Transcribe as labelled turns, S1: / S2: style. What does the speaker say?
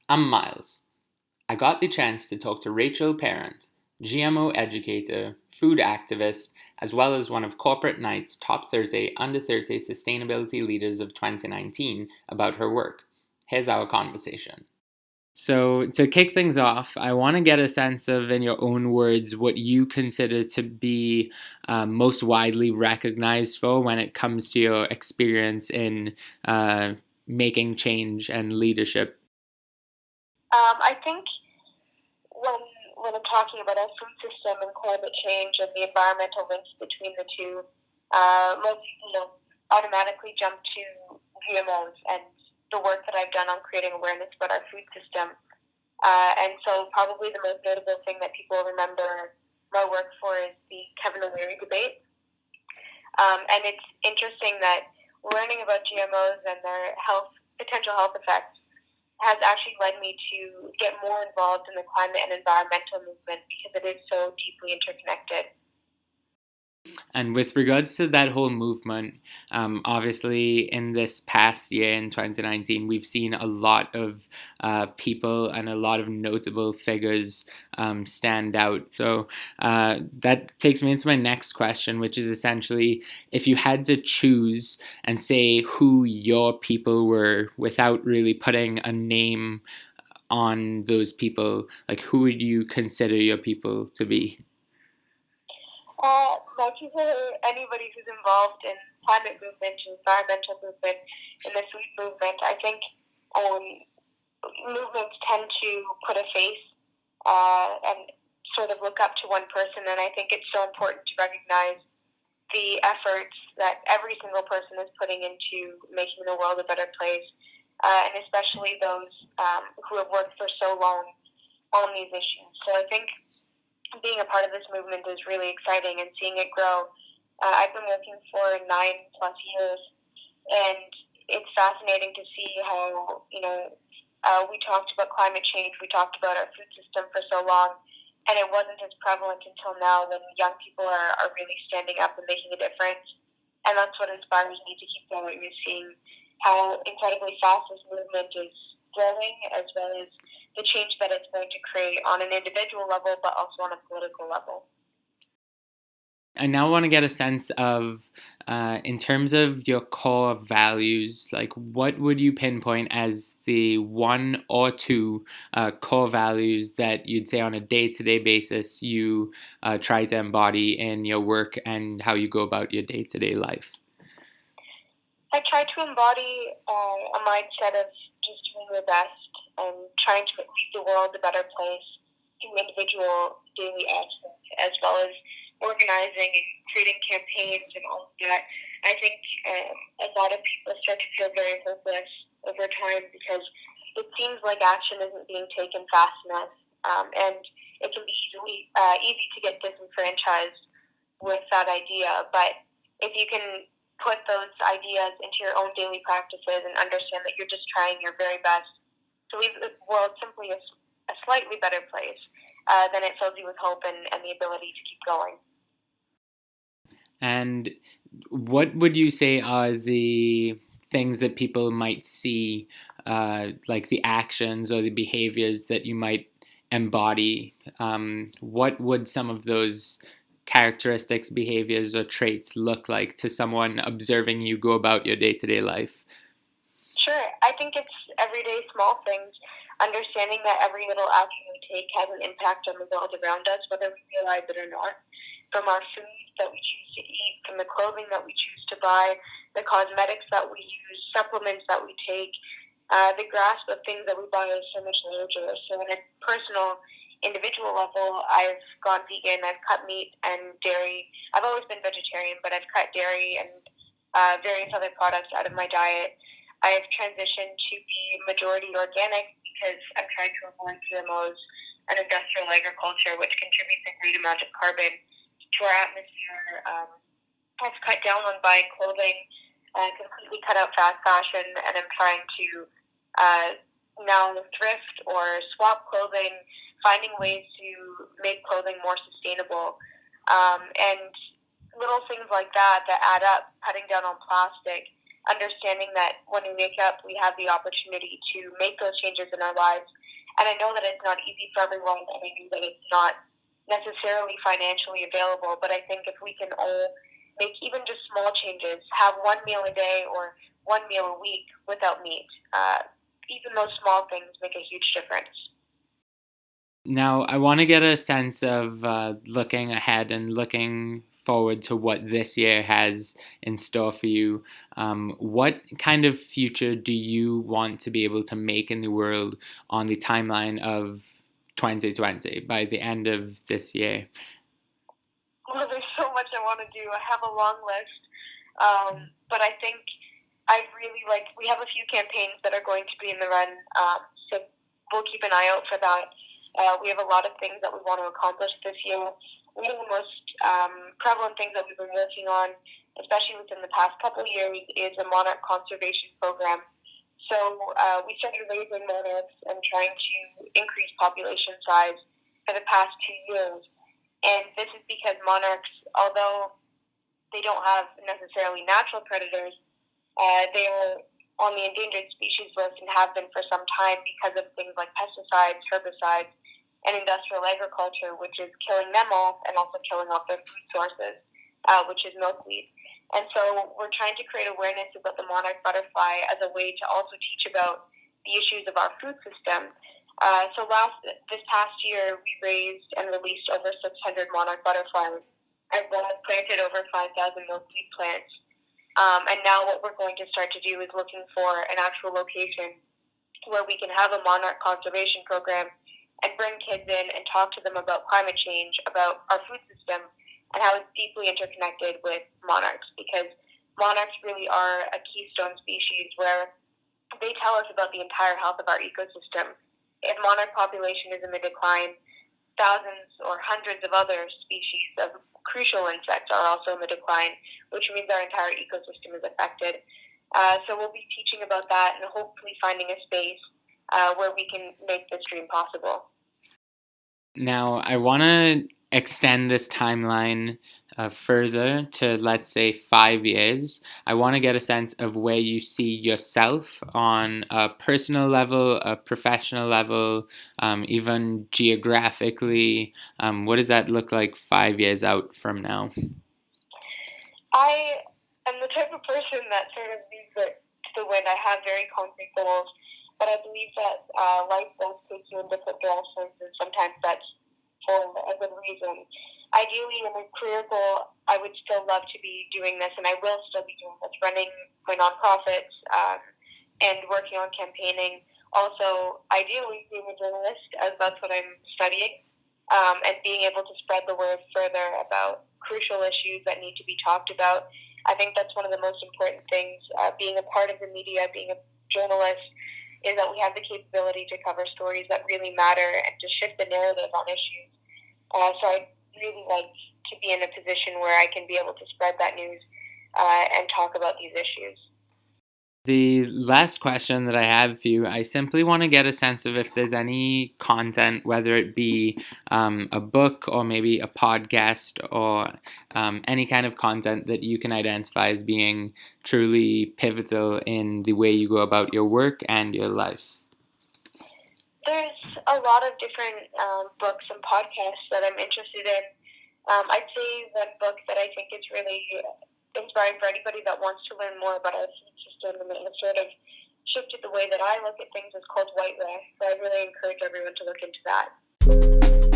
S1: I'm Miles. I got the chance to talk to Rachel Parent, GMO educator, food activist, as well as one of Corporate Night's top 30 under 30 sustainability leaders of 2019 about her work. Here's our conversation. So, to kick things off, I want to get a sense of, in your own words, what you consider to be most widely recognized for when it comes to your experience in making change and leadership.
S2: I think when when I'm talking about our food system and climate change and the environmental links between the two, most people automatically jump to GMOs and the work that I've done on creating awareness about our food system. And so probably the most notable thing that people remember my work for is the Kevin O'Leary debate. And it's interesting that learning about GMOs and their potential health effects has actually led me to get more involved in the climate and environmental movement because it is so deeply interconnected.
S1: And with regards to that whole movement, obviously in this past year in 2019, we've seen a lot of people and a lot of notable figures stand out. So that takes me into my next question, which is essentially if you had to choose and say who your people were without really putting a name on those people, like who would you consider your people to be?
S2: My people are anybody who's involved in climate movement, environmental movement, in the food movement. I think um, movements tend to put a face and sort of look up to one person, and I think it's so important to recognize the efforts that every single person is putting into making the world a better place, and especially those who have worked for so long on these issues. So I think being a part of this movement is really exciting and seeing it grow. I've been working for 9+ years, and it's fascinating to see how, we talked about climate change, we talked about our food system for so long, and it wasn't as prevalent until now when young people are really standing up and making a difference. And that's what inspires me to keep going, is seeing how incredibly fast this movement is growing, as well as the change that it's going to create on an individual level, but also on a political level.
S1: I now want to get a sense of, in terms of your core values, like what would you pinpoint as the one or two core values that you'd say on a day to day basis you try to embody in your work and how you go about your day to day life?
S2: I try to embody a mindset of just doing your best and trying to leave the world a better place through individual daily actions, as well as organizing and creating campaigns and all of that. I think a lot of people start to feel very hopeless over time because it seems like action isn't being taken fast enough, and it can be easy to get disenfranchised with that idea. But if you can put those ideas into your own daily practices and understand that you're just trying your very best to leave the world simply a slightly better place, then it fills you with hope and the ability to keep going.
S1: And what would you say are the things that people might see, like the actions or the behaviors that you might embody? What would some of those characteristics, behaviors, or traits look like to someone observing you go about your day to day life?
S2: Sure. I think it's everyday small things, understanding that every little action we take has an impact on the world around us, whether we realize it or not. From our food that we choose to eat, from the clothing that we choose to buy, the cosmetics that we use, supplements that we take, the grasp of things that we buy is so much larger. So on a personal, individual level, I've gone vegan, I've cut meat and dairy. I've always been vegetarian, but I've cut dairy and various other products out of my diet. I've transitioned to be majority organic because I'm trying to avoid GMOs and industrial agriculture, which contributes a great amount of carbon to our atmosphere. I've cut down on buying clothing, completely cut out fast fashion, and I'm trying to now thrift or swap clothing, finding ways to make clothing more sustainable. And little things like that add up, cutting down on plastic. understanding that when we wake up, we have the opportunity to make those changes in our lives. And I know that it's not easy for everyone, and I know that it's not necessarily financially available, but I think if we can all make even just small changes, have one meal a day or one meal a week without meat, even those small things make a huge difference.
S1: Now, I want to get a sense of looking ahead and looking forward to what this year has in store for you. What kind of future do you want to be able to make in the world on the timeline of 2020 by the end of this year?
S2: Well, there's so much I want to do. I have a long list, but I think we have a few campaigns that are going to be in the run, so we'll keep an eye out for that. We have a lot of things that we want to accomplish this year. One of the most prevalent things that we've been working on, especially within the past couple of years, is a monarch conservation program. So we started raising monarchs and trying to increase population size for the past 2 years. And this is because monarchs, although they don't have necessarily natural predators, they are on the endangered species list and have been for some time because of things like pesticides, herbicides, and industrial agriculture, which is killing them off and also killing off their food sources, which is milkweed. And so we're trying to create awareness about the monarch butterfly as a way to also teach about the issues of our food system. This past year, we raised and released over 600 monarch butterflies and planted over 5,000 milkweed plants. And now what we're going to start to do is looking for an actual location where we can have a monarch conservation program and bring kids in and talk to them about climate change, about our food system, and how it's deeply interconnected with monarchs, because monarchs really are a keystone species where they tell us about the entire health of our ecosystem. If monarch population is in the decline, thousands or hundreds of other species of crucial insects are also in the decline, which means our entire ecosystem is affected. So we'll be teaching about that and hopefully finding a space where we can make this dream possible.
S1: Now, I want to extend this timeline further to, let's say, 5 years. I want to get a sense of where you see yourself on a personal level, a professional level, even geographically. What does that look like 5 years out from now?
S2: I am the type of person that sort of leaves it to the wind. I have very concrete goals, but I believe that life does take you in different directions, and sometimes that's for a good reason. Ideally, in a career goal, I would still love to be doing this, and I will still be doing this, running my nonprofits and working on campaigning. Also, ideally, being a journalist, as that's what I'm studying, and being able to spread the word further about crucial issues that need to be talked about. I think that's one of the most important things. Being a part of the media, being a journalist, is that we have the capability to cover stories that really matter and to shift the narrative on issues. So I'd really like to be in a position where I can be able to spread that news and talk about these issues.
S1: The last question that I have for you, I simply want to get a sense of if there's any content, whether it be a book or maybe a podcast or any kind of content that you can identify as being truly pivotal in the way you go about your work and your life.
S2: There's a lot of different books and podcasts that I'm interested in. I'd say one book that I think is really inspiring for anybody that wants to learn more about our food system and it sort of shifted the way that I look at things is called White Rare. So I really encourage everyone to look into that.